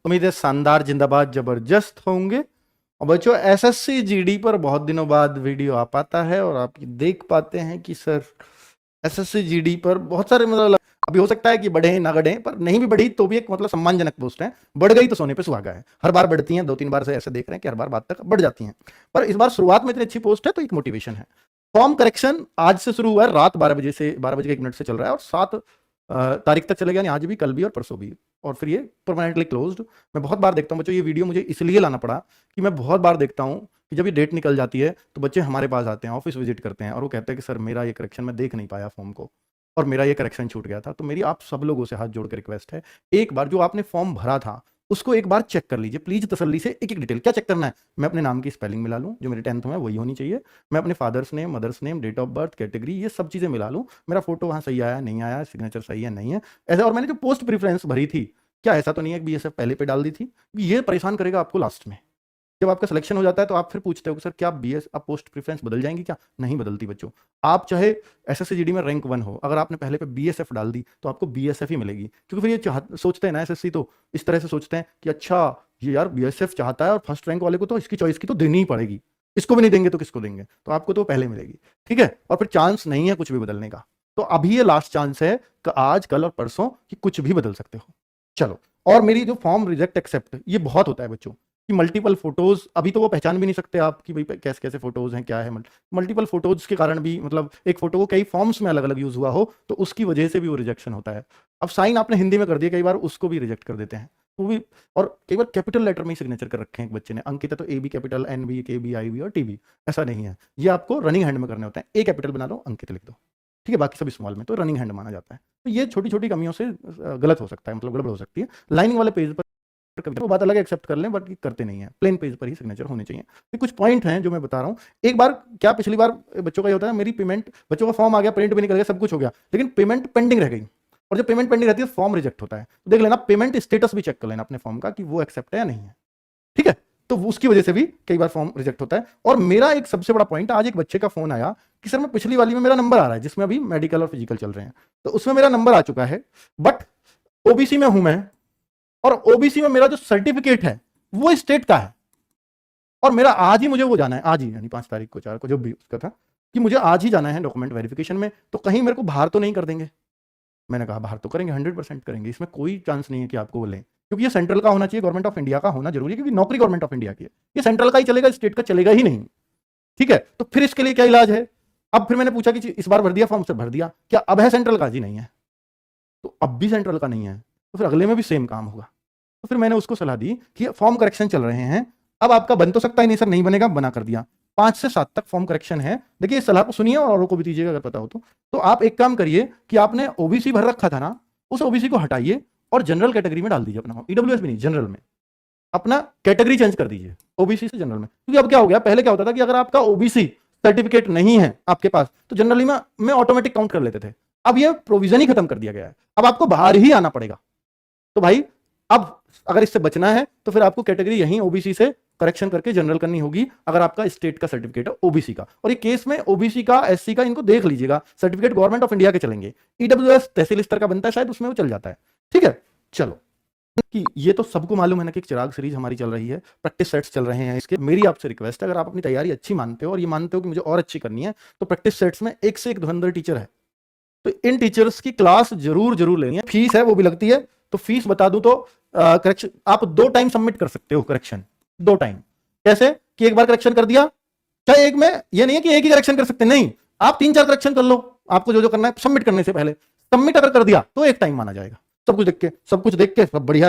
उम्मीद है शानदार, जिंदाबाद, जबरदस्त होंगे। और बच्चों एसएससी जीडी पर बहुत दिनों बाद वीडियो आ पाता है और आप ये देख पाते हैं कि सर एसएससी जीडी पर बहुत सारे मतलब अभी हो सकता है कि बढ़े ना बढ़े, पर नहीं भी बढ़ी तो भी एक मतलब सम्मानजनक पोस्ट है। बढ़ गई तो सोने पे सुहागा है। हर बार बढ़ती हैं, 2-3 बार से ऐसे देख रहे हैं कि हर बार बात तक बढ़ जाती हैं, पर इस बार शुरुआत में इतनी अच्छी पोस्ट है तो एक मोटिवेशन है। फॉर्म करेक्शन आज से शुरू हुआ है, रात 12 बजे से 12 बजे 1 मिनट से चल रहा है और 7 तारीख तक चलेगा, यानी आज भी, कल भी और परसों भी, और फिर ये परमानेंटली क्लोज्ड। मैं बहुत बार देखता हूँ बच्चों, ये वीडियो मुझे इसलिए लाना पड़ा कि मैं बहुत बार देखता हूँ कि जब ये डेट निकल जाती है तो बच्चे हमारे पास आते हैं, ऑफिस विजिट करते हैं और वो कहते हैं कि सर मेरा ये करेक्शन मैं देख नहीं पाया फॉर्म को और मेरा ये करेक्शन छूट गया था। तो मेरी आप सब लोगों से हाथ जोड़ के रिक्वेस्ट है, एक बार जो आपने फॉर्म भरा था उसको एक बार चेक कर लीजिए प्लीज, तसल्ली से। एक एक डिटेल क्या चेक करना है, मैं अपने नाम की स्पेलिंग मिला लूँ, जो मेरे 10th में वही होनी चाहिए। मैं अपने father's name, mother's name, date of birth, category, ये सब चीज़ें मिला लूँ। मेरा फोटो वहाँ सही आया नहीं आया, सिग्नेचर सही है नहीं है, ऐसा। और मैंने जो पोस्ट प्रेफरेंस भरी थी, क्या ऐसा तो नहीं है कि बीएसएफ पहले पे डाल दी थी? ये परेशान करेगा आपको लास्ट में। जब आपका सिलेक्शन हो जाता है तो आप फिर पूछते हो कि सर क्या बीएस आप पोस्ट प्रेफरेंस बदल जाएंगी क्या? नहीं बदलती बच्चों। आप चाहे एसएससी में रैंक 1 हो, अगर आपने पहले पे बीएसएफ डाल दी तो आपको बीएसएफ ही मिलेगी। क्योंकि फिर ये सोचते हैं ना एसएससी, तो इस तरह से सोचते हैं कि अच्छा ये यार बीएसएफ चाहता है और फर्स्ट रैंक वाले को तो इसकी चॉइस की तो देनी ही पड़ेगी, इसको भी नहीं देंगे तो किसको देंगे? तो आपको तो पहले मिलेगी, ठीक है। और फिर चांस नहीं है कुछ भी बदलने का। तो अभी ये लास्ट चांस है कि आज, कल और परसों कि कुछ भी बदल सकते हो। चलो, और मेरी जो फॉर्म रिजेक्ट एक्सेप्ट, ये बहुत होता है बच्चों कि मल्टीपल फोटोज, अभी तो वो पहचान भी नहीं सकते आप कि भाई कैसे कैसे फोटोज हैं, क्या है। मल्टीपल फोटोज के कारण भी, मतलब एक फोटो को कई फॉर्म्स में अलग अलग यूज हुआ हो तो उसकी वजह से भी वो रिजेक्शन होता है। अब साइन आपने हिंदी में कर दिया, कई बार उसको भी रिजेक्ट कर देते हैं वो भी। और कई बार कैपिटल लेटर में ही सिग्नेचर कर रखे हैं एक बच्चे ने, अंकित है तो A B capital, N B, K B, I B और टी बी। ऐसा नहीं है, ये आपको रनिंग हैंड में करने होते हैं। ए कैपिटल बना दो, अंकित लिख दो, ठीक है, बाकी सब स्मॉल में, तो रनिंग हैंड माना जाता है। तो ये छोटी छोटी कमियों से गलत हो सकता है, मतलब गड़बड़ हो सकती है। लाइनिंग वाले पेज पर कभी वो बात अलग एक्सेप्ट कर लें, बट करते नहीं है, प्लेन पेज पर ही सिग्नेचर होने चाहिए। ये कुछ पॉइंट हैं जो मैं बता रहा हूँ। एक बार क्या, पिछली बार बच्चों का ये होता है, मेरी पेमेंट, बच्चों का फॉर्म आ गया, प्रिंट भी निकल गया, सब कुछ हो गया, लेकिन पेमेंट पेंडिंग रह गई। और जब पेमेंट पेंडिंग रहती है फॉर्म रिजेक्ट होता है। तो देख लेना, पेमेंट स्टेटस भी चेक कर लेना अपने फॉर्म का कि वो एक्सेप्ट है या नहीं है, ठीक है। तो उसकी वजह से भी कई बार फॉर्म रिजेक्ट होता है। और मेरा एक सबसे बड़ा पॉइंट, आज एक बच्चे का फोन आया कि सर मैं पिछली वाली में मेरा नंबर आ रहा है, जिसमें अभी मेडिकल और फिजिकल चल रहे हैं, तो उसमें मेरा नंबर आ चुका है, बट ओबीसी में हूं मैं, और ओबीसी में मेरा जो सर्टिफिकेट है वो स्टेट का है, और मेरा आज ही मुझे वो जाना है, आज ही, यानी 5 तारीख को, 4 को, जो भी उसका था कि मुझे आज ही जाना है डॉक्यूमेंट वेरिफिकेशन में। तो कहीं मेरे को बाहर तो नहीं कर देंगे? मैंने कहा बाहर तो करेंगे, 100% करेंगे, इसमें कोई चांस नहीं है कि आपको बोलें, क्योंकि ये सेंट्रल का होना चाहिए, गवर्नमेंट ऑफ इंडिया का होना जरूरी है, क्योंकि नौकरी गवर्नमेंट ऑफ इंडिया की है। ये सेंट्रल का ही चलेगा, स्टेट का चलेगा ही नहीं, ठीक है। तो फिर इसके लिए क्या इलाज है? अब फिर मैंने पूछा कि इस बार भर दिया फॉर्म, से भर दिया, क्या अब है सेंट्रल का? जी नहीं है। तो अब भी सेंट्रल का नहीं है, तो फिर अगले में भी सेम काम होगा। तो फिर मैंने उसको सलाह दी कि फॉर्म करेक्शन चल रहे हैं, अब आपका बन तो सकता है, नहीं सर नहीं बनेगा, बना कर दिया। 5 से 7 तक फॉर्म करेक्शन है। देखिए इस सलाह को सुनिए और औरों को भी दीजिएगा अगर पता हो तो आप एक काम करिए कि आपने ओबीसी भर रखा था ना, उस ओबीसी को हटाइए और जनरल कैटेगरी में डाल दीजिए अपना, ईडब्ल्यूएस भी नहीं, जनरल में अपना कैटेगरी चेंज कर दीजिए, ओबीसी से जनरल में। क्योंकि अब क्या हो गया, पहले क्या होता था कि अगर आपका ओबीसी सर्टिफिकेट नहीं है आपके पास तो जनरली में ऑटोमेटिक काउंट कर लेते थे। अब ये प्रोविजन ही खत्म कर दिया गया है, अब आपको बाहर ही आना पड़ेगा। तो भाई अब अगर इससे बचना है तो फिर आपको कैटेगरी यहीं ओबीसी से करेक्शन करके जनरल करनी होगी, अगर आपका स्टेट का सर्टिफिकेट है ओबीसी का। और ये केस में ओबीसी का, एससी का, इनको देख लीजिएगा, सर्टिफिकेट गवर्नमेंट ऑफ इंडिया के चलेंगे। ईडब्ल्यूएस तहसील स्तर का बनता है शायद, उसमें वो चल जाता है, ठीक है। चलो, कि ये तो सबको मालूम है ना कि चिराग सीरीज हमारी चल रही है, प्रैक्टिस सेट्स चल रहे हैं इसके। मेरी आपसे रिक्वेस्ट है, अगर आप अपनी तैयारी अच्छी मानते हो और ये मानते हो कि मुझे और अच्छी करनी है, तो प्रैक्टिस सेट्स में एक से एक धुरंधर टीचर है, तो इन टीचर्स की क्लास जरूर लेनी है। फीस है वो भी लगती है, तो फीस बता दूं तो करेक्शन आप 2 टाइम सबमिट कर सकते हो, करेक्शन 2 टाइम। कैसे कि एक बार करेक्शन कर दिया, चाहे एक में, ये नहीं है कि एक ही करेक्शन कर सकते, नहीं, आप 3-4 करेक्शन कर लो, आपको जो जो करना है सबमिट करने से पहले। सबमिट अगर कर दिया तो 1 टाइम माना जाएगा। सब कुछ देख के सब बढ़िया